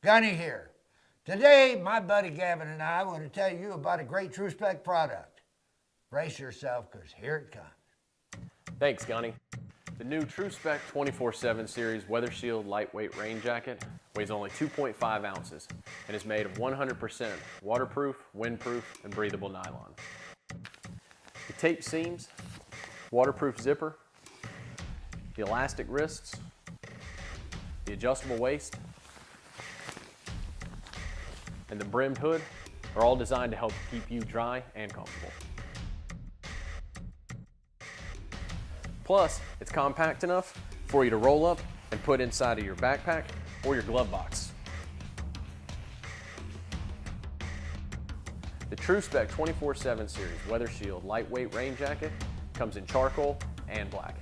Gunny here. Today, my buddy Gavin and I want to tell you about a great Tru-Spec product. Brace yourself, because here it comes. Thanks, Gunny. The new Tru-Spec 24/7 series Weather Shield lightweight rain jacket weighs only 2.5 ounces and is made of 100% waterproof, windproof, and breathable nylon. The tape seams, waterproof zipper, the elastic wrists, the adjustable waist, and the brimmed hood are all designed to help keep you dry and comfortable. Plus, it's compact enough for you to roll up and put inside of your backpack or your glove box. The Tru-Spec 24/7 series Weather Shield lightweight rain jacket comes in charcoal and black.